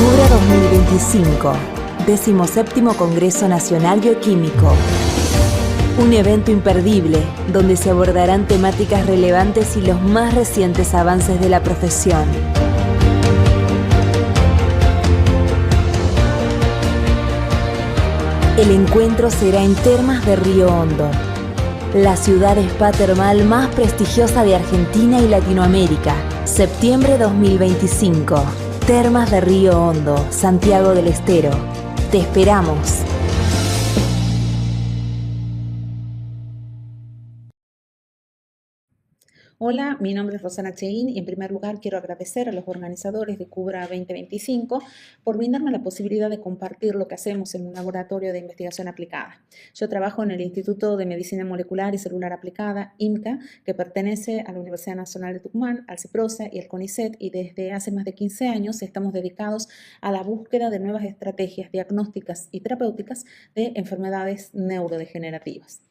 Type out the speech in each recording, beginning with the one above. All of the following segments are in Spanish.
Cura 2025, 17º Congreso Nacional Bioquímico. Un evento imperdible donde se abordarán temáticas relevantes y los más recientes avances de la profesión. El encuentro será en Termas de Río Hondo, la ciudad spa termal más prestigiosa de Argentina y Latinoamérica. Septiembre 2025. Termas de Río Hondo, Santiago del Estero. Te esperamos. Hola, mi nombre es Rosana Cheín y en primer lugar quiero agradecer a los organizadores de Cubra 2025 por brindarme la posibilidad de compartir lo que hacemos en un laboratorio de investigación aplicada. Yo trabajo en el Instituto de Medicina Molecular y Celular Aplicada, IMCA, que pertenece a la Universidad Nacional de Tucumán, al CIPROSA y al CONICET, y desde hace más de 15 años estamos dedicados a la búsqueda de nuevas estrategias diagnósticas y terapéuticas de enfermedades neurodegenerativas.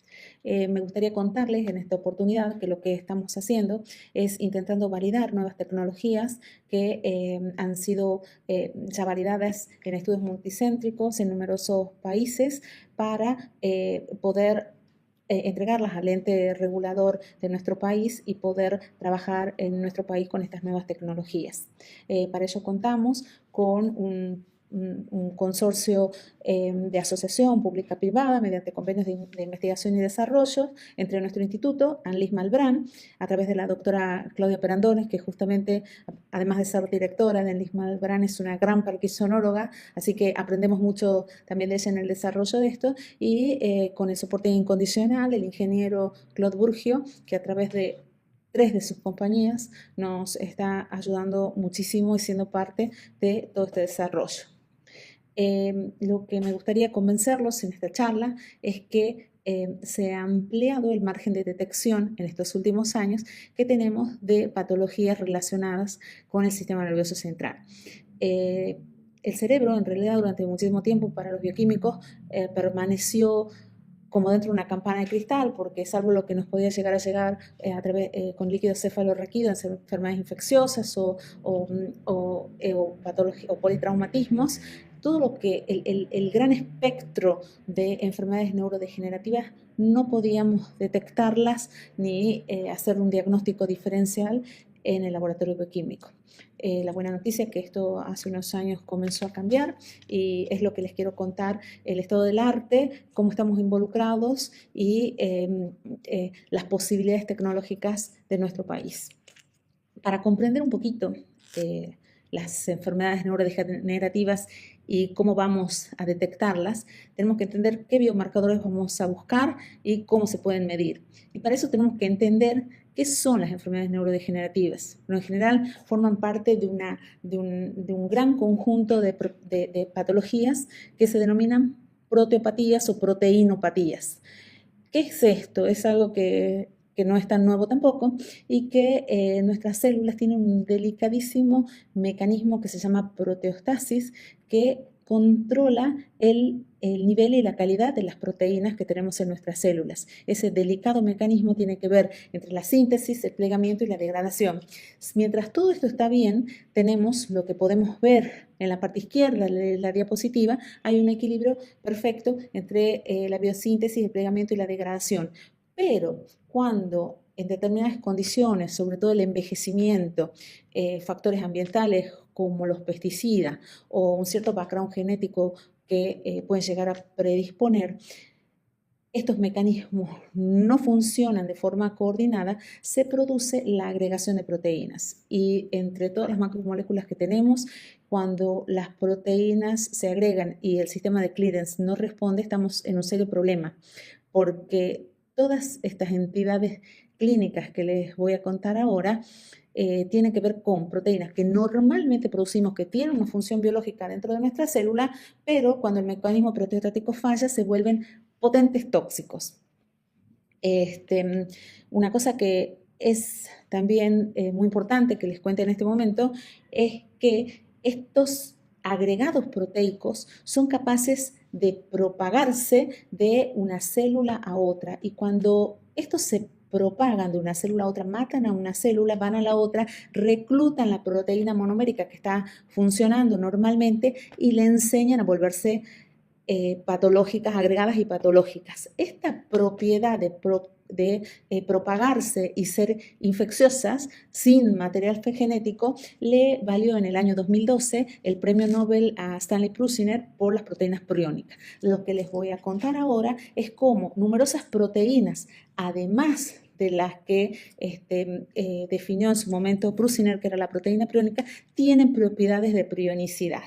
Me gustaría contarles en esta oportunidad que lo que estamos haciendo es intentando validar nuevas tecnologías que han sido ya validadas en estudios multicéntricos en numerosos países para poder entregarlas al ente regulador de nuestro país y poder trabajar en nuestro país con estas nuevas tecnologías. Para ello contamos con un consorcio de asociación pública-privada mediante convenios de investigación y desarrollo entre nuestro instituto, Anlis Malbrán, a través de la doctora Claudia Perandones, que justamente, además de ser directora de Anlis Malbrán, es una gran parkinsonóloga, así que aprendemos mucho también de ella en el desarrollo de esto, y con el soporte incondicional del ingeniero Claude Burgio, que a través de 3 de sus compañías nos está ayudando muchísimo y siendo parte de todo este desarrollo. Lo que me gustaría convencerlos en esta charla es que se ha ampliado el margen de detección en estos últimos años que tenemos de patologías relacionadas con el sistema nervioso central. El cerebro, en realidad, durante muchísimo tiempo para los bioquímicos permaneció como dentro de una campana de cristal, porque salvo lo que nos podía llegar a llegar a través, con líquido cefalorraquídeo en enfermedades infecciosas o politraumatismos, todo lo que el gran espectro de enfermedades neurodegenerativas no podíamos detectarlas ni hacer un diagnóstico diferencial en el laboratorio bioquímico. La buena noticia es que esto hace unos años comenzó a cambiar y es lo que les quiero contar, el estado del arte, cómo estamos involucrados y las posibilidades tecnológicas de nuestro país. Para comprender un poquito las enfermedades neurodegenerativas y cómo vamos a detectarlas, tenemos que entender qué biomarcadores vamos a buscar y cómo se pueden medir. Y para eso tenemos que entender qué son las enfermedades neurodegenerativas. Pero en general forman parte de un gran conjunto de patologías que se denominan proteopatías o proteinopatías. ¿Qué es esto? Es algo que no es tan nuevo tampoco, y que nuestras células tienen un delicadísimo mecanismo que se llama proteostasis, que controla el nivel y la calidad de las proteínas que tenemos en nuestras células. Ese delicado mecanismo tiene que ver entre la síntesis, el plegamiento y la degradación. Mientras todo esto está bien, tenemos lo que podemos ver en la parte izquierda de la diapositiva, hay un equilibrio perfecto entre la biosíntesis, el plegamiento y la degradación. Pero cuando en determinadas condiciones, sobre todo el envejecimiento, factores ambientales como los pesticidas o un cierto background genético que pueden llegar a predisponer, estos mecanismos no funcionan de forma coordinada, se produce la agregación de proteínas. Y entre todas las macromoléculas que tenemos, cuando las proteínas se agregan y el sistema de clearance no responde, estamos en un serio problema, porque todas estas entidades clínicas que les voy a contar ahora tienen que ver con proteínas que normalmente producimos, que tienen una función biológica dentro de nuestra célula, pero cuando el mecanismo proteostático falla, se vuelven potentes tóxicos. Una cosa que es también muy importante que les cuente en este momento es que estos agregados proteicos son capaces de propagarse de una célula a otra, y cuando estos se propagan de una célula a otra, matan a una célula, van a la otra, reclutan la proteína monomérica que está funcionando normalmente y le enseñan a volverse patológicas, agregadas y patológicas. Esta propiedad de propagarse y ser infecciosas sin material genético le valió en el año 2012 el premio Nobel a Stanley Prusiner por las proteínas priónicas. Lo que les voy a contar ahora es cómo numerosas proteínas, además de las que definió en su momento Prusiner, que era la proteína priónica, tienen propiedades de prionicidad.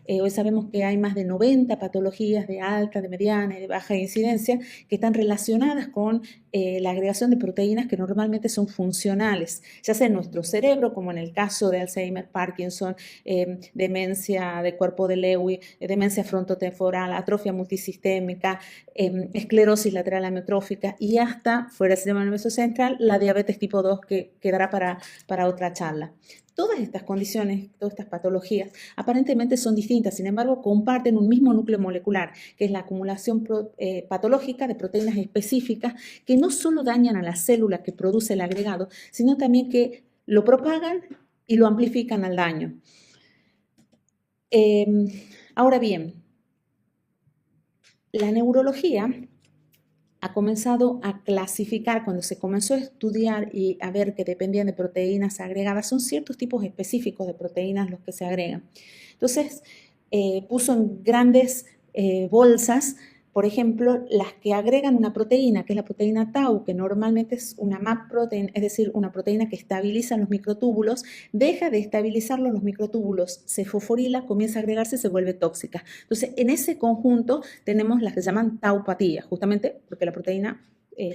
Hoy sabemos que hay más de 90 patologías de alta, de mediana y de baja incidencia que están relacionadas con la agregación de proteínas que normalmente son funcionales, ya sea en nuestro cerebro, como en el caso de Alzheimer, Parkinson, demencia de cuerpo de Lewy, demencia frontotemporal, atrofia multisistémica, esclerosis lateral amiotrófica, y hasta, fuera del sistema nervioso central, la diabetes tipo 2, que quedará para otra charla. Todas estas condiciones, todas estas patologías, aparentemente son distintas, sin embargo, comparten un mismo núcleo molecular, que es la acumulación patológica de proteínas específicas que no solo dañan a la célula que produce el agregado, sino también que lo propagan y lo amplifican al daño. Ahora bien, la neurología ha comenzado a clasificar, cuando se comenzó a estudiar y a ver que dependían de proteínas agregadas, son ciertos tipos específicos de proteínas los que se agregan. Entonces, puso en grandes bolsas, por ejemplo, las que agregan una proteína, que es la proteína tau, que normalmente es una MAP protein, es decir, una proteína que estabiliza los microtúbulos, deja de estabilizarlos los microtúbulos, se fosforila, comienza a agregarse y se vuelve tóxica. Entonces, en ese conjunto tenemos las que se llaman taupatías, justamente porque la proteína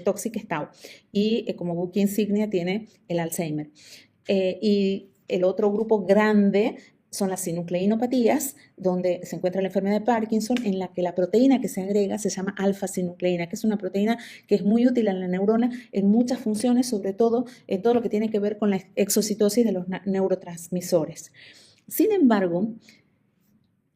tóxica es tau, y como buque insignia tiene el Alzheimer. Y el otro grupo grande son las sinucleinopatías, donde se encuentra la enfermedad de Parkinson, en la que la proteína que se agrega se llama alfa-sinucleína, que es una proteína que es muy útil en la neurona en muchas funciones, sobre todo en todo lo que tiene que ver con la exocitosis de los neurotransmisores. Sin embargo,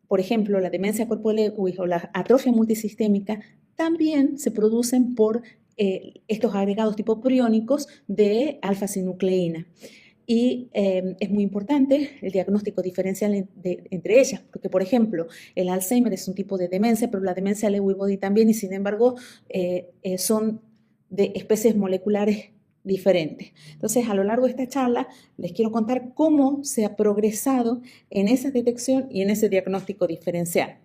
por ejemplo, la demencia cuerpo de Lewy o la atrofia multisistémica también se producen por estos agregados tipo priónicos de alfa-sinucleína. Y es muy importante el diagnóstico diferencial entre ellas, porque, por ejemplo, el Alzheimer es un tipo de demencia, pero la demencia Lewy-Body también, y sin embargo son de especies moleculares diferentes. Entonces, a lo largo de esta charla, les quiero contar cómo se ha progresado en esa detección y en ese diagnóstico diferencial.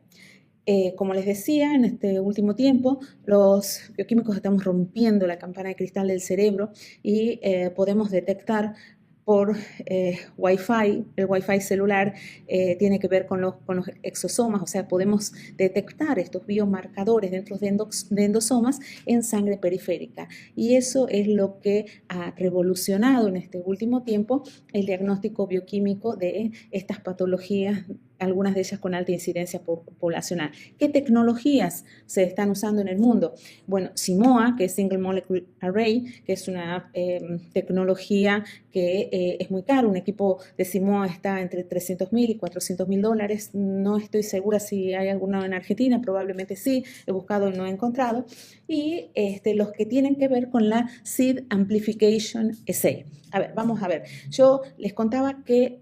Como les decía, en este último tiempo, los bioquímicos estamos rompiendo la campana de cristal del cerebro y podemos detectar por Wi-Fi. El Wi-Fi celular tiene que ver con los exosomas, o sea, podemos detectar estos biomarcadores dentro de endosomas en sangre periférica. Y eso es lo que ha revolucionado en este último tiempo el diagnóstico bioquímico de estas patologías, algunas de ellas con alta incidencia poblacional. ¿Qué tecnologías se están usando en el mundo? Bueno, Simoa, que es Single Molecule Array, que es una tecnología que es muy caro. Un equipo de Simoa está entre $300,000 y $400,000. No estoy segura si hay alguno en Argentina, probablemente sí. He buscado y no he encontrado. Y los que tienen que ver con la Seed Amplification Assay. A ver, vamos a ver. Yo les contaba que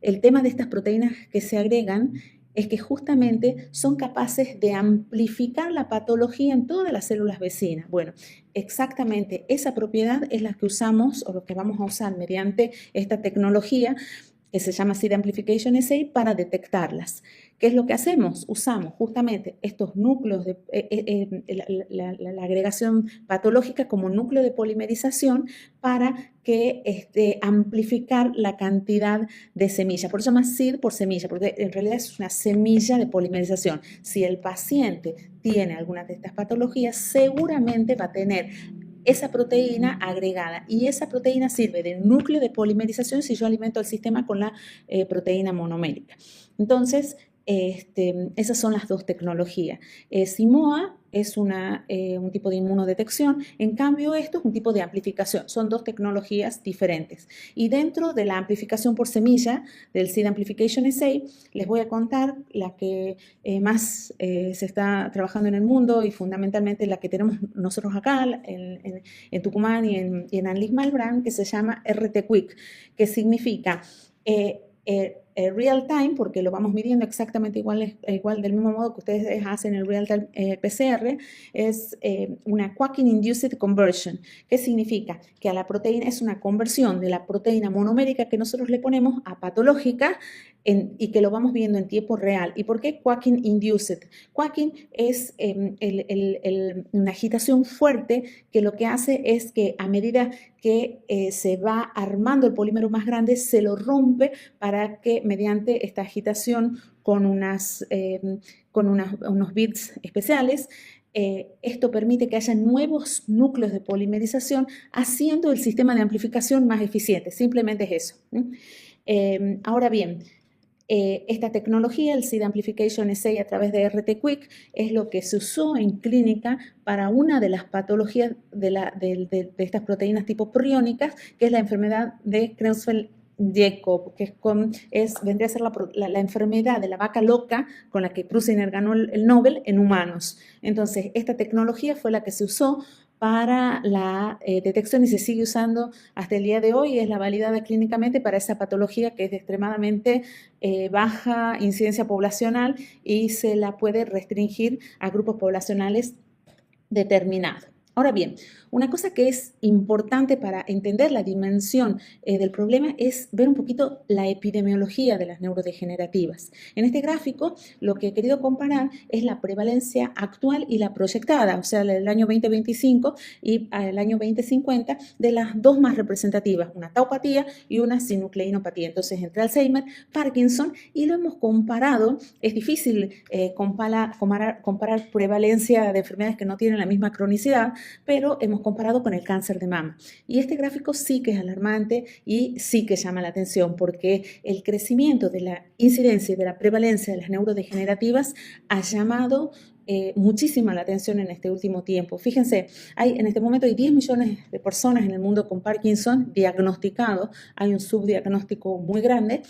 el tema de estas proteínas que se agregan es que justamente son capaces de amplificar la patología en todas las células vecinas. Bueno, exactamente esa propiedad es la que usamos, o lo que vamos a usar mediante esta tecnología que se llama Seed Amplification Assay, para detectarlas. ¿Qué es lo que hacemos? Usamos justamente estos núcleos, la agregación patológica como núcleo de polimerización para amplificar la cantidad de semilla. Por eso se llama seed por semilla, porque en realidad es una semilla de polimerización. Si el paciente tiene alguna de estas patologías, seguramente va a tener esa proteína agregada, y esa proteína sirve de núcleo de polimerización si yo alimento al sistema con la proteína monomérica. Entonces, esas son las dos tecnologías. Simoa es un tipo de inmunodetección, en cambio esto es un tipo de amplificación, son dos tecnologías diferentes. Y dentro de la amplificación por semilla, del Seed Amplification Assay, les voy a contar la que más se está trabajando en el mundo y fundamentalmente la que tenemos nosotros acá en Tucumán y en Anlis Malbrán, que se llama RT-Quick, que significa real time, porque lo vamos midiendo exactamente igual del mismo modo que ustedes hacen el real time PCR, es una Quacking Induced Conversion. ¿Qué significa? Que a la proteína es una conversión de la proteína monomérica que nosotros le ponemos a patológica y que lo vamos viendo en tiempo real. ¿Y por qué Quacking Induced? Quacking es una agitación fuerte que lo que hace es que a medida que se va armando el polímero más grande, se lo rompe para que mediante esta agitación con unos bits especiales, esto permite que haya nuevos núcleos de polimerización, haciendo el sistema de amplificación más eficiente. Simplemente es eso. Ahora bien, esta tecnología, el Seed Amplification Assay a través de RT-Quick, es lo que se usó en clínica para una de las patologías de estas proteínas tipo priónicas, que es la enfermedad de Creutzfeldt-Jakob, que vendría a ser la enfermedad de la vaca loca con la que Prusiner ganó el Nobel en humanos. Entonces, esta tecnología fue la que se usó para la detección y se sigue usando hasta el día de hoy, y es la validada clínicamente para esa patología que es de extremadamente baja incidencia poblacional y se la puede restringir a grupos poblacionales determinados. Ahora bien, una cosa que es importante para entender la dimensión del problema es ver un poquito la epidemiología de las neurodegenerativas. En este gráfico lo que he querido comparar es la prevalencia actual y la proyectada, o sea, del año 2025 y el año 2050, de las dos más representativas, una taupatía y una sinucleinopatía. Entonces, entre Alzheimer, Parkinson, y lo hemos comparado. Es difícil comparar prevalencia de enfermedades que no tienen la misma cronicidad, pero hemos comparado con el cáncer de mama. Y este gráfico sí que es alarmante y sí que llama la atención, porque el crecimiento de la incidencia y de la prevalencia de las neurodegenerativas ha llamado muchísima la atención en este último tiempo. Fíjense, en este momento hay 10 millones de personas en el mundo con Parkinson diagnosticados. Hay un subdiagnóstico muy grande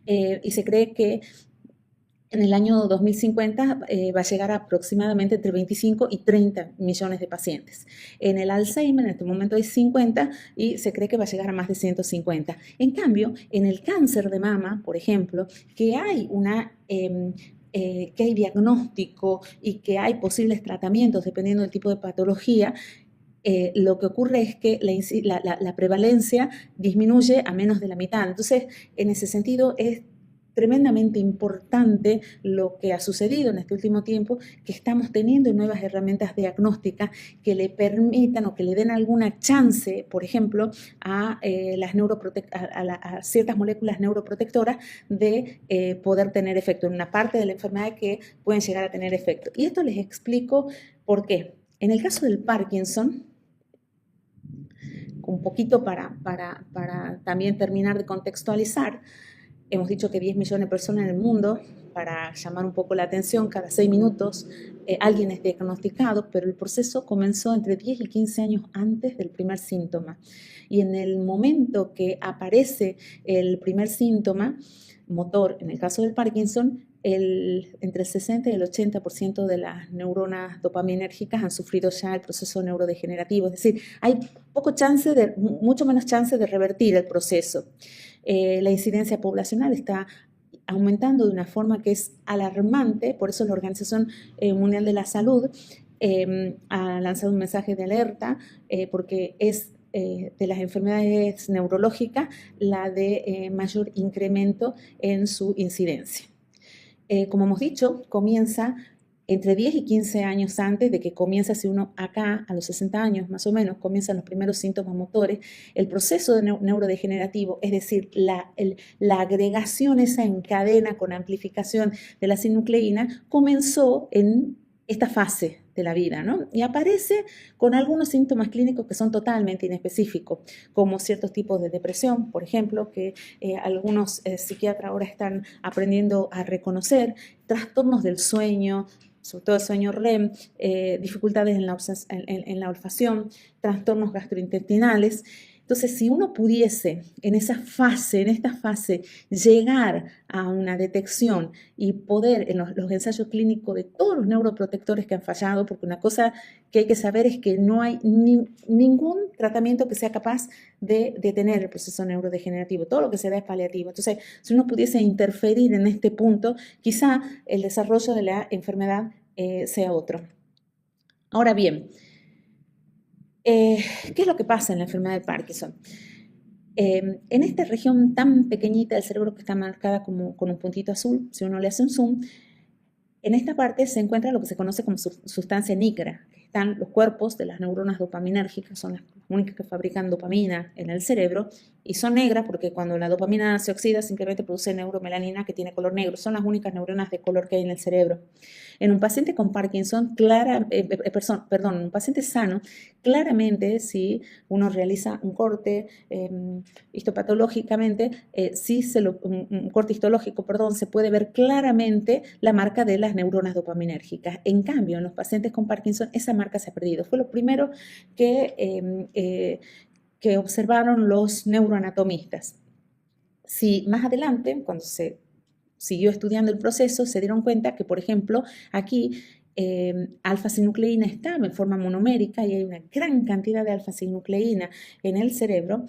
y se cree que en el año 2050 va a llegar a aproximadamente entre 25 y 30 millones de pacientes. En el Alzheimer en este momento hay 50 y se cree que va a llegar a más de 150. En cambio, en el cáncer de mama, por ejemplo, que hay que hay diagnóstico y que hay posibles tratamientos dependiendo del tipo de patología, lo que ocurre es que la prevalencia disminuye a menos de la mitad. Entonces, en ese sentido, es tremendamente importante lo que ha sucedido en este último tiempo, que estamos teniendo nuevas herramientas diagnósticas que le permitan o que le den alguna chance, por ejemplo, a ciertas moléculas neuroprotectoras de poder tener efecto en una parte de la enfermedad que pueden llegar a tener efecto. Y esto les explico por qué. En el caso del Parkinson, un poquito para también terminar de contextualizar, hemos dicho que 10 millones de personas en el mundo, para llamar un poco la atención, cada 6 minutos alguien es diagnosticado, pero el proceso comenzó entre 10 y 15 años antes del primer síntoma. Y en el momento que aparece el primer síntoma motor, en el caso del Parkinson, entre el 60 y el 80% de las neuronas dopaminérgicas han sufrido ya el proceso neurodegenerativo. Es decir, hay mucho menos chance de revertir el proceso. La incidencia poblacional está aumentando de una forma que es alarmante, por eso la Organización Mundial de la Salud ha lanzado un mensaje de alerta, porque es de las enfermedades neurológicas la de mayor incremento en su incidencia. como hemos dicho, comienza entre 10 y 15 años antes de que comienza, si uno acá a los 60 años más o menos, comienzan los primeros síntomas motores, el proceso de neurodegenerativo, es decir, la agregación esa en cadena con amplificación de la sinucleína, comenzó en esta fase de la vida, ¿no? Y aparece con algunos síntomas clínicos que son totalmente inespecíficos, como ciertos tipos de depresión, por ejemplo, que algunos psiquiatras ahora están aprendiendo a reconocer, trastornos del sueño, sobre todo el sueño REM, dificultades en la olfacción, trastornos gastrointestinales. Entonces, si uno pudiese en esta fase, llegar a una detección y poder en los ensayos clínicos de todos los neuroprotectores que han fallado, porque una cosa que hay que saber es que no hay ningún tratamiento que sea capaz de detener el proceso neurodegenerativo, todo lo que se da es paliativo. Entonces, si uno pudiese interferir en este punto, quizá el desarrollo de la enfermedad sea otro. Ahora bien, ¿qué es lo que pasa en la enfermedad de Parkinson? En esta región tan pequeñita del cerebro que está marcada como con un puntito azul, si uno le hace un zoom, en esta parte se encuentra lo que se conoce como sustancia negra. Están los cuerpos de las neuronas dopaminérgicas, son las únicas que fabrican dopamina en el cerebro, y son negras porque cuando la dopamina se oxida simplemente produce neuromelanina que tiene color negro. Son las únicas neuronas de color que hay en el cerebro. En un paciente con Parkinson, en un paciente sano, claramente si uno realiza un corte histopatológicamente, un corte histológico, se puede ver claramente la marca de las neuronas dopaminérgicas. En cambio, en los pacientes con Parkinson, esa marca se ha perdido. Fue lo primero que observaron los neuroanatomistas. Si más adelante, cuando se siguió estudiando el proceso, se dieron cuenta que, por ejemplo, aquí alfa-sinucleína estaba en forma monomérica y hay una gran cantidad de alfa-sinucleína en el cerebro.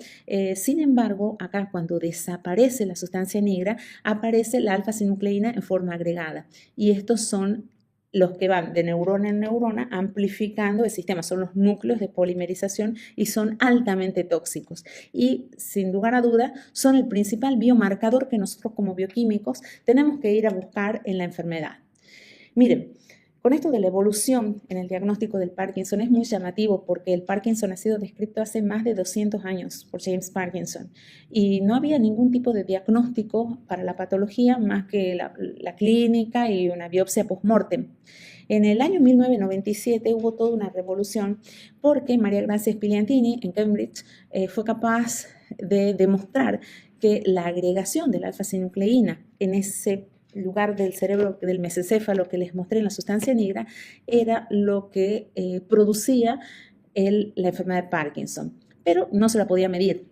Sin embargo, acá cuando desaparece la sustancia negra, aparece la alfa-sinucleína en forma agregada. Y estos son los que van de neurona en neurona amplificando el sistema, son los núcleos de polimerización y son altamente tóxicos. Y sin lugar a duda son el principal biomarcador que nosotros como bioquímicos tenemos que ir a buscar en la enfermedad. Miren, con esto de la evolución en el diagnóstico del Parkinson es muy llamativo porque el Parkinson ha sido descrito hace más de 200 años por James Parkinson y no había ningún tipo de diagnóstico para la patología más que la clínica y una biopsia post-mortem. En el año 1997 hubo toda una revolución porque María Grazia Spiliantini en Cambridge fue capaz de demostrar que la agregación de la alfa-sinucleína en ese lugar del cerebro, del mesencéfalo que les mostré en la sustancia negra, era lo que producía la enfermedad de Parkinson. Pero no se la podía medir.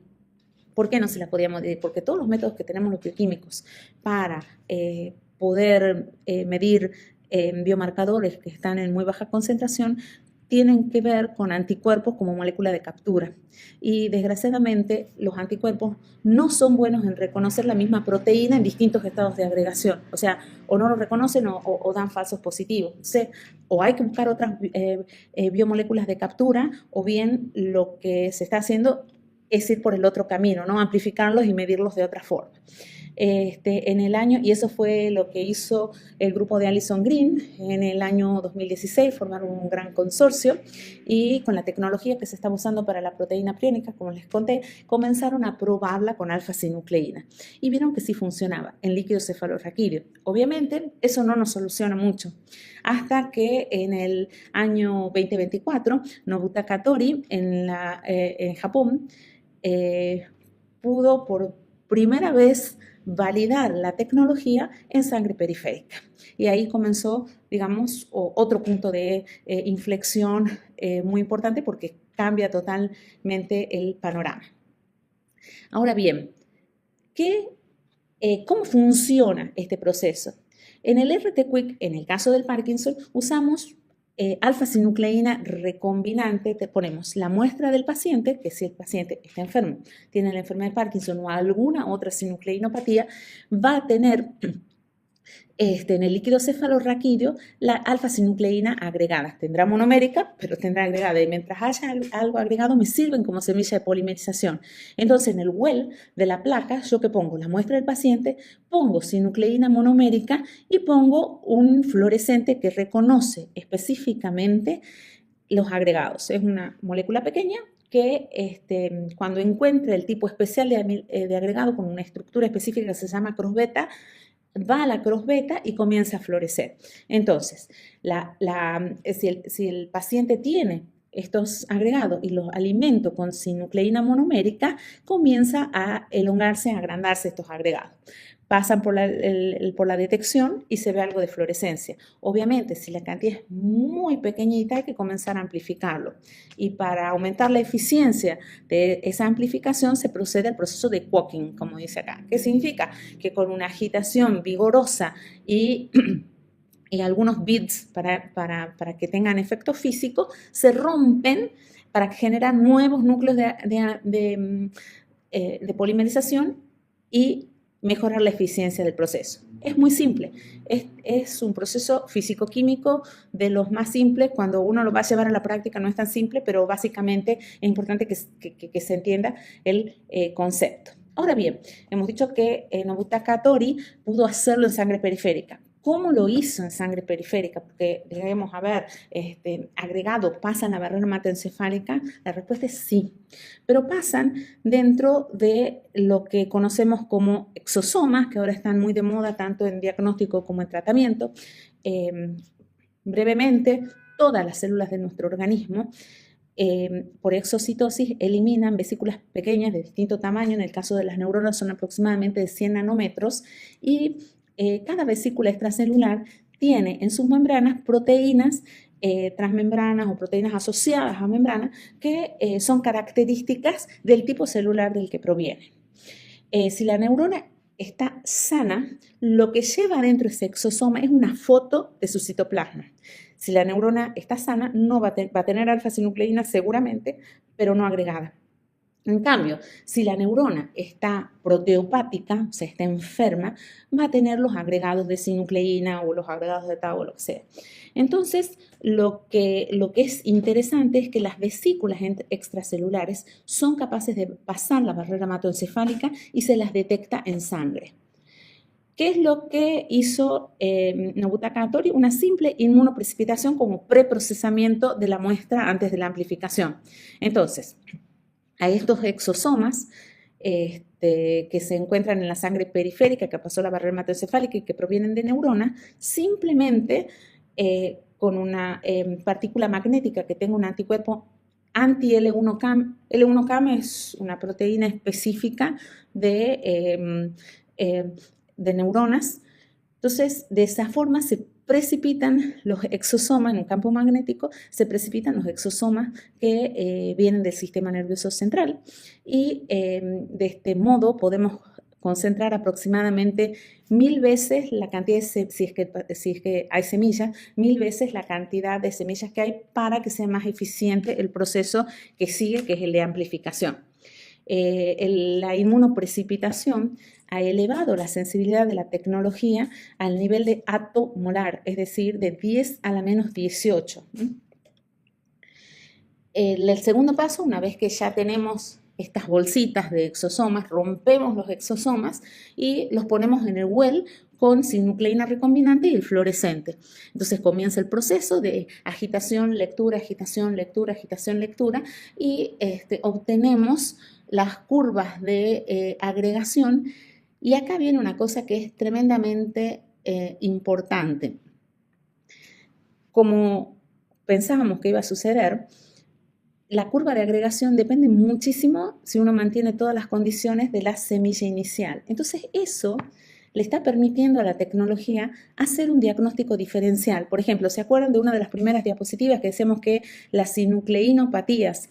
¿Por qué no se la podía medir? Porque todos los métodos que tenemos los bioquímicos para poder medir biomarcadores que están en muy baja concentración tienen que ver con anticuerpos como molécula de captura. Y desgraciadamente los anticuerpos no son buenos en reconocer la misma proteína en distintos estados de agregación. O sea, o no lo reconocen o dan falsos positivos. O hay que buscar otras biomoléculas de captura, o bien lo que se está haciendo es ir por el otro camino, ¿no? Amplificarlos y medirlos de otra forma. En el año, y eso fue lo que hizo el grupo de Alison Green en el año 2016, formaron un gran consorcio y con la tecnología que se estaba usando para la proteína priónica, como les conté, comenzaron a probarla con alfa-sinucleína y vieron que sí funcionaba en líquido cefalorraquídeo. Obviamente eso no nos soluciona mucho, hasta que en el año 2024 Nobutaka Tori en Japón pudo por primera vez validar la tecnología en sangre periférica. Y ahí comenzó, digamos, otro punto de inflexión muy importante porque cambia totalmente el panorama. Ahora bien, ¿cómo funciona este proceso? En el RT-QuIC, en el caso del Parkinson, usamos alfa-sinucleína recombinante. Te ponemos la muestra del paciente, que si el paciente está enfermo, tiene la enfermedad de Parkinson o alguna otra sinucleinopatía, va a tener En el líquido cefalorraquídeo, la alfa-sinucleína agregada tendrá monomérica, pero tendrá agregada. Y mientras haya algo agregado, me sirven como semilla de polimerización. Entonces, en el well de la placa, ¿yo qué pongo? La muestra del paciente, pongo sinucleína monomérica y pongo un fluorescente que reconoce específicamente los agregados. Es una molécula pequeña que cuando encuentre el tipo especial de agregado con una estructura específica que se llama cross-beta, va a la cross-beta y comienza a florecer. Entonces, si el paciente tiene estos agregados y los alimento con sinucleína monomérica, comienza a elongarse, a agrandarse estos agregados. Pasan por la detección y se ve algo de fluorescencia. Obviamente, si la cantidad es muy pequeñita, hay que comenzar a amplificarlo. Y para aumentar la eficiencia de esa amplificación, se procede al proceso de quocking, como dice acá. ¿Qué significa? Que con una agitación vigorosa y algunos beats para que tengan efecto físico, se rompen para generar nuevos núcleos de polimerización y mejorar la eficiencia del proceso. Es muy simple, es un proceso físico-químico de los más simples. Cuando uno lo va a llevar a la práctica no es tan simple, pero básicamente es importante que se entienda el concepto. Ahora bien, hemos dicho que Nobutaka Tori pudo hacerlo en sangre periférica. ¿Cómo lo hizo en sangre periférica? Porque debemos haber agregado, ¿pasan la barrera hematoencefálica? La respuesta es sí, pero pasan dentro de lo que conocemos como exosomas, que ahora están muy de moda tanto en diagnóstico como en tratamiento. Brevemente, todas las células de nuestro organismo por exocitosis eliminan vesículas pequeñas de distinto tamaño. En el caso de las neuronas son aproximadamente de 100 nanómetros y cada vesícula extracelular tiene en sus membranas proteínas transmembranas o proteínas asociadas a membranas que son características del tipo celular del que provienen. Si la neurona está sana, lo que lleva dentro ese exosoma es una foto de su citoplasma. Si la neurona está sana, no va a tener alfa-sinucleína seguramente, pero no agregada. En cambio, si la neurona está proteopática, o sea, está enferma, va a tener los agregados de sinucleína o los agregados de tau o lo que sea. Entonces, lo que es interesante es que las vesículas extracelulares son capaces de pasar la barrera hematoencefálica y se las detecta en sangre. ¿Qué es lo que hizo Nobutaka Tori? Una simple inmunoprecipitación como preprocesamiento de la muestra antes de la amplificación. Entonces, a estos exosomas que se encuentran en la sangre periférica, que pasó la barrera hematoencefálica y que provienen de neuronas, simplemente con una partícula magnética que tenga un anticuerpo anti-L1CAM. L1CAM es una proteína específica de neuronas. Entonces, de esa forma se precipitan los exosomas en un campo magnético, se precipitan los exosomas que vienen del sistema nervioso central y de este modo podemos concentrar aproximadamente 1000 veces la cantidad si es que hay semillas, 1000 veces la cantidad de semillas que hay para que sea más eficiente el proceso que sigue, que es el de amplificación. La inmunoprecipitación ha elevado la sensibilidad de la tecnología al nivel de atomolar, es decir, de 10 a la menos 18. El segundo paso, una vez que ya tenemos estas bolsitas de exosomas, rompemos los exosomas y los ponemos en el well con sinucleína recombinante y el fluorescente. Entonces comienza el proceso de agitación, lectura, agitación, lectura, agitación, lectura y obtenemos las curvas de agregación. Y acá viene una cosa que es tremendamente importante. Como pensábamos que iba a suceder, la curva de agregación depende muchísimo si uno mantiene todas las condiciones de la semilla inicial. Entonces eso le está permitiendo a la tecnología hacer un diagnóstico diferencial. Por ejemplo, ¿se acuerdan de una de las primeras diapositivas que decíamos que las sinucleinopatías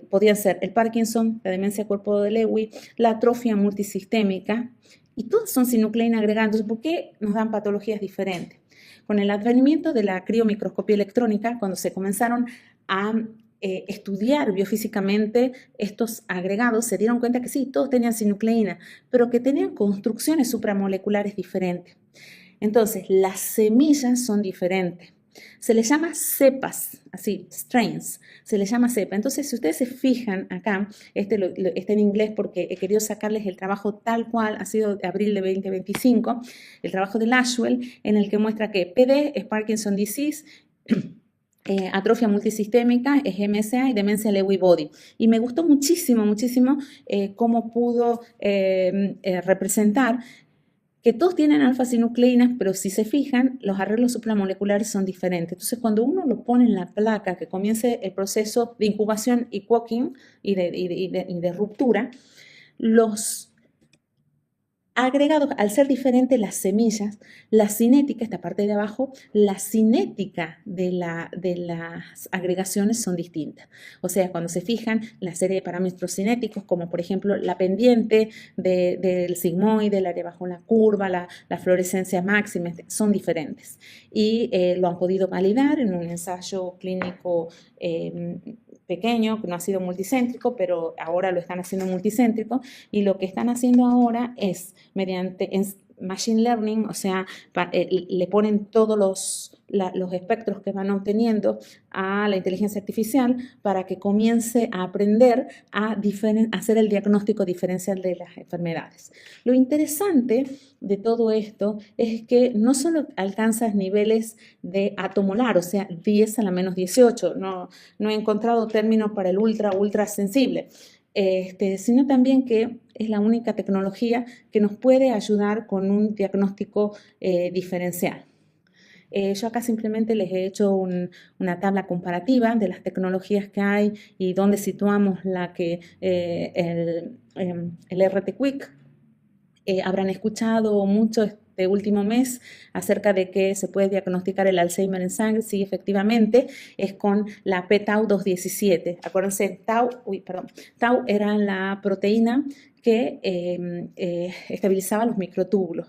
podían ser el Parkinson, la demencia cuerpo de Lewy, la atrofia multisistémica? Y todas son sinucleína agregada. Entonces, ¿por qué nos dan patologías diferentes? Con el advenimiento de la criomicroscopía electrónica, cuando se comenzaron a estudiar biofísicamente estos agregados, se dieron cuenta que sí, todos tenían sinucleína, pero que tenían construcciones supramoleculares diferentes. Entonces, las semillas son diferentes. Se les llama cepas, así, strains, se les llama cepa. Entonces, si ustedes se fijan acá, está en inglés porque he querido sacarles el trabajo tal cual, ha sido de abril de 2025, el trabajo de Lashwell, en el que muestra que PD es Parkinson Disease, atrofia multisistémica es MSA y demencia Lewy Body. Y me gustó muchísimo, muchísimo cómo pudo representar que todos tienen alfa-sinucleínas, pero si se fijan, los arreglos supramoleculares son diferentes. Entonces, cuando uno lo pone en la placa, que comience el proceso de incubación y cocking y de ruptura, los agregados, al ser diferentes las semillas, la cinética, esta parte de abajo, la cinética de las agregaciones son distintas. O sea, cuando se fijan, la serie de parámetros cinéticos, como por ejemplo la pendiente del sigmoide, el área bajo la curva, la fluorescencia máxima, son diferentes. Y lo han podido validar en un ensayo clínico pequeño, que no ha sido multicéntrico, pero ahora lo están haciendo multicéntrico, y lo que están haciendo ahora es mediante machine learning, o sea, le ponen todos los espectros que van obteniendo a la inteligencia artificial para que comience a aprender a hacer el diagnóstico diferencial de las enfermedades. Lo interesante de todo esto es que no solo alcanzas niveles de atomolar, o sea, 10 a la menos 18, no he encontrado términos para el ultra sensible, sino también que es la única tecnología que nos puede ayudar con un diagnóstico diferencial. Yo acá simplemente les he hecho una tabla comparativa de las tecnologías que hay y dónde situamos el RT-Quick. Habrán escuchado mucho este último mes acerca de que se puede diagnosticar el Alzheimer en sangre. Sí, efectivamente, es con la p-Tau 217. Acuérdense, Tau era la proteína que estabilizaba los microtúbulos.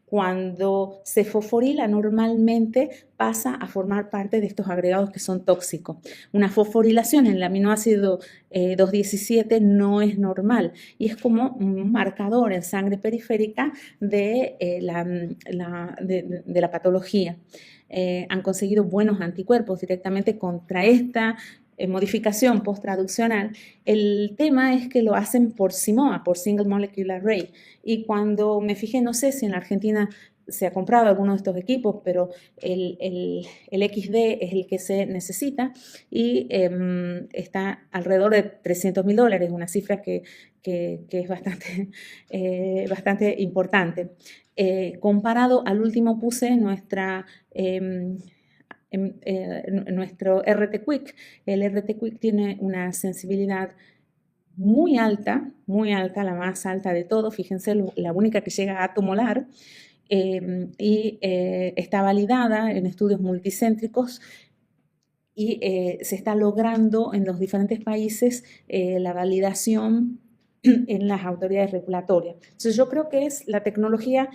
Cuando se fosforila, normalmente pasa a formar parte de estos agregados que son tóxicos. Una fosforilación en el aminoácido 217 no es normal y es como un marcador en sangre periférica de la patología. Han conseguido buenos anticuerpos directamente contra esta modificación post-traduccional. El tema es que lo hacen por SIMOA, por Single Molecular Array. Y cuando me fijé, no sé si en la Argentina se ha comprado alguno de estos equipos, pero el XD es el que se necesita y está alrededor de $300.000, una cifra que es bastante importante. Comparado al último puse nuestro RT-Quick. El RT-Quick tiene una sensibilidad muy alta, la más alta de todo, fíjense, la única que llega a atomolar, y está validada en estudios multicéntricos y se está logrando en los diferentes países la validación en las autoridades regulatorias. Entonces yo creo que es la tecnología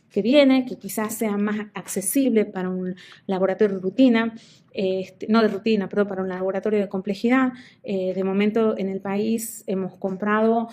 que viene, que quizás sea más accesible para un laboratorio de rutina, para un laboratorio de complejidad. De momento en el país hemos comprado,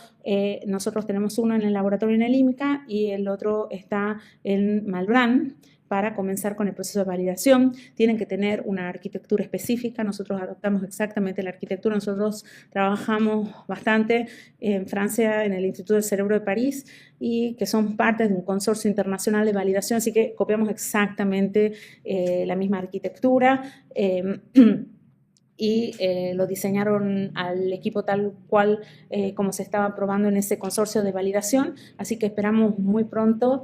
nosotros tenemos uno en el laboratorio en el IMCA y el otro está en Malbrán, para comenzar con el proceso de validación. Tienen que tener una arquitectura específica. Nosotros adoptamos exactamente la arquitectura. Nosotros trabajamos bastante en Francia, en el Instituto del Cerebro de París, y que son parte de un consorcio internacional de validación, así que copiamos exactamente la misma arquitectura. Y lo diseñaron al equipo tal cual como se estaba probando en ese consorcio de validación, así que esperamos muy pronto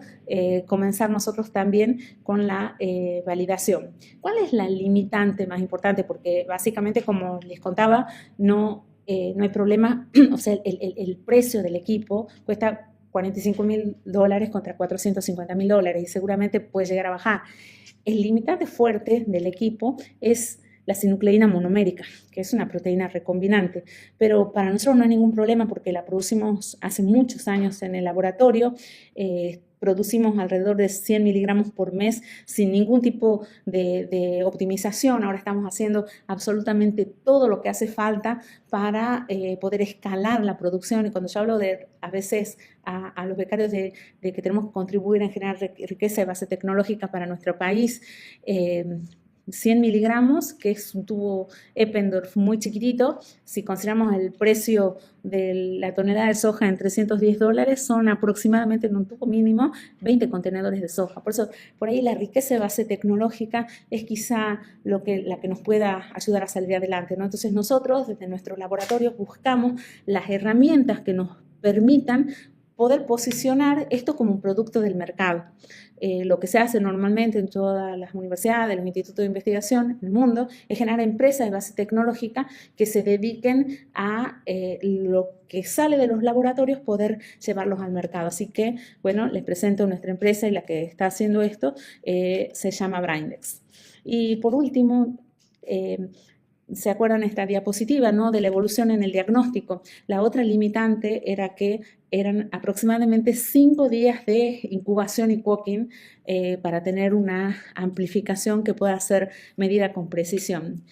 comenzar nosotros también con la validación. ¿Cuál es la limitante más importante? Porque básicamente, como les contaba, no hay problema, o sea, el precio del equipo cuesta $45.000 contra $450.000 y seguramente puede llegar a bajar. El limitante fuerte del equipo es la sinucleína monomérica, que es una proteína recombinante, pero para nosotros no hay ningún problema porque la producimos hace muchos años en el laboratorio. Producimos alrededor de 100 miligramos por mes sin ningún tipo de optimización. Ahora estamos haciendo absolutamente todo lo que hace falta para poder escalar la producción. Y cuando yo hablo a veces a los becarios de que tenemos que contribuir en generar riqueza y base tecnológica para nuestro país, 100 miligramos, que es un tubo Eppendorf muy chiquitito, si consideramos el precio de la tonelada de soja en $310, son aproximadamente en un tubo mínimo 20 contenedores de soja. Por eso, por ahí la riqueza de base tecnológica es quizá la que nos pueda ayudar a salir adelante, ¿no? Entonces nosotros desde nuestros laboratorios buscamos las herramientas que nos permitan poder posicionar esto como un producto del mercado. Lo que se hace normalmente en todas las universidades, los institutos de investigación en el mundo, es generar empresas de base tecnológica que se dediquen a lo que sale de los laboratorios poder llevarlos al mercado. Así que, bueno, les presento nuestra empresa y la que está haciendo esto se llama Brindex. Y por último, ¿se acuerdan esta diapositiva, ¿no?, de la evolución en el diagnóstico? La otra limitante era que eran aproximadamente 5 días de incubación y cooking para tener una amplificación que pueda ser medida con precisión.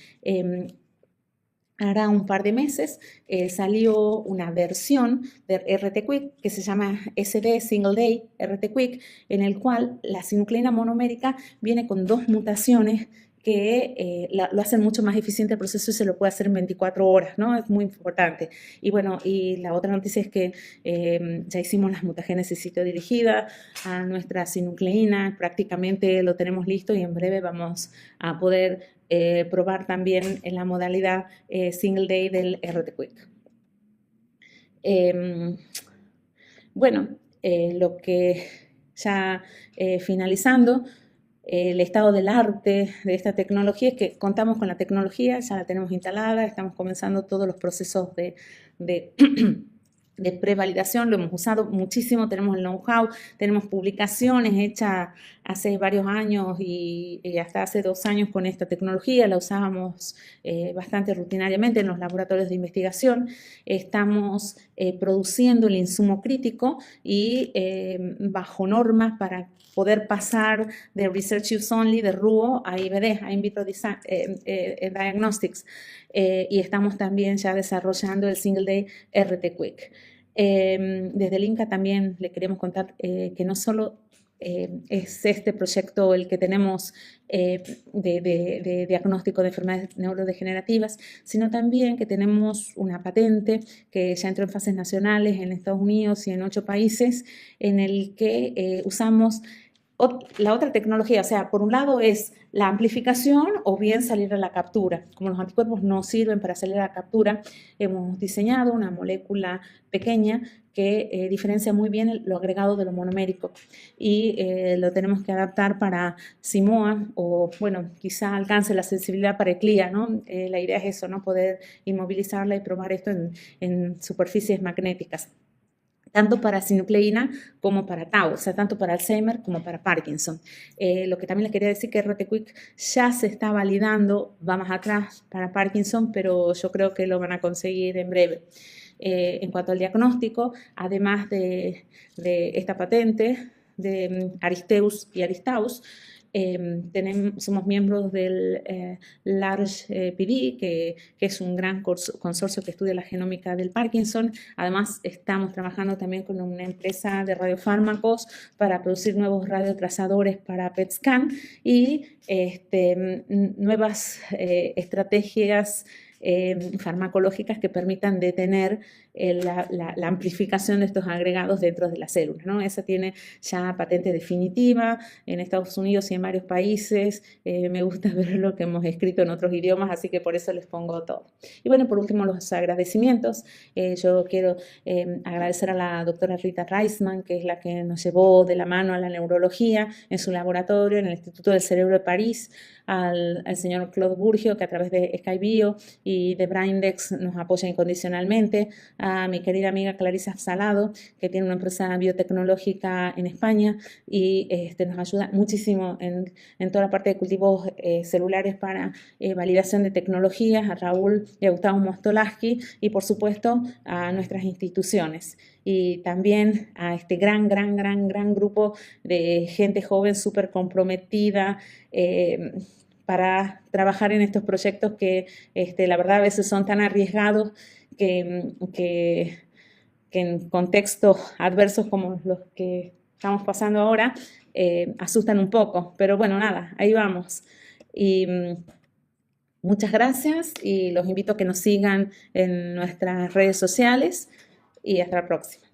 Hará un par de meses salió una versión de RT-Quick que se llama SD Single Day RT-Quick, en el cual la sinucleína monomérica viene con 2 mutaciones que lo hacen mucho más eficiente el proceso y se lo puede hacer en 24 horas, ¿no? Es muy importante. Y bueno, y la otra noticia es que ya hicimos las mutagénesis sitio-dirigida a nuestra sinucleína, prácticamente lo tenemos listo y en breve vamos a poder probar también en la modalidad Single Day del RT-Quick. Bueno, lo que ya finalizando, el estado del arte de esta tecnología es que contamos con la tecnología, ya la tenemos instalada, estamos comenzando todos los procesos de prevalidación, lo hemos usado muchísimo, tenemos el know-how, tenemos publicaciones hechas hace varios años y hasta hace 2 años con esta tecnología, la usábamos bastante rutinariamente en los laboratorios de investigación. Estamos produciendo el insumo crítico y bajo normas para poder pasar de Research Use Only, de RUO, a IVD, a In Vitro Diagnostics. Y estamos también ya desarrollando el Single Day RT-Quick. Desde el INCA también le queremos contar que no solo es este proyecto el que tenemos de diagnóstico de enfermedades neurodegenerativas, sino también que tenemos una patente que ya entró en fases nacionales en Estados Unidos y en 8 países, en el que usamos la otra tecnología. O sea, por un lado es la amplificación o bien salir a la captura. Como los anticuerpos no sirven para salir a la captura, hemos diseñado una molécula pequeña que diferencia muy bien lo agregado de lo monomérico y lo tenemos que adaptar para Simoa o, bueno, quizá alcance la sensibilidad para ECLIA, ¿no? La idea es eso, ¿no? Poder inmovilizarla y probar esto en superficies magnéticas, tanto para sinucleína como para tau, o sea, tanto para Alzheimer como para Parkinson. Lo que también les quería decir que RT-Quick ya se está validando, va más atrás para Parkinson, pero yo creo que lo van a conseguir en breve. En cuanto al diagnóstico, además de esta patente de Aristeus y Aristaus, somos miembros del LARGE PD, que es un gran consorcio que estudia la genómica del Parkinson. Además, estamos trabajando también con una empresa de radiofármacos para producir nuevos radiotrazadores para PET scan y nuevas estrategias farmacológicas que permitan detener la amplificación de estos agregados dentro de la célula, ¿no? Esa tiene ya patente definitiva en Estados Unidos y en varios países. Me gusta ver lo que hemos escrito en otros idiomas, así que por eso les pongo todo. Y bueno, por último, los agradecimientos. Yo quiero agradecer a la doctora Rita Reisman, que es la que nos llevó de la mano a la neurología en su laboratorio en el Instituto del Cerebro de París, al señor Claude Burgio, que a través de SkyBio y de Brindex nos apoya incondicionalmente, a mi querida amiga Clarisa Salado, que tiene una empresa biotecnológica en España y nos ayuda muchísimo en toda la parte de cultivos celulares para validación de tecnologías, a Raúl y a Gustavo Mostolaski, y por supuesto a nuestras instituciones. Y también a este gran grupo de gente joven súper comprometida para trabajar en estos proyectos que la verdad a veces son tan arriesgados que en contextos adversos como los que estamos pasando ahora asustan un poco. Pero bueno, nada, ahí vamos. Y muchas gracias y los invito a que nos sigan en nuestras redes sociales y hasta la próxima.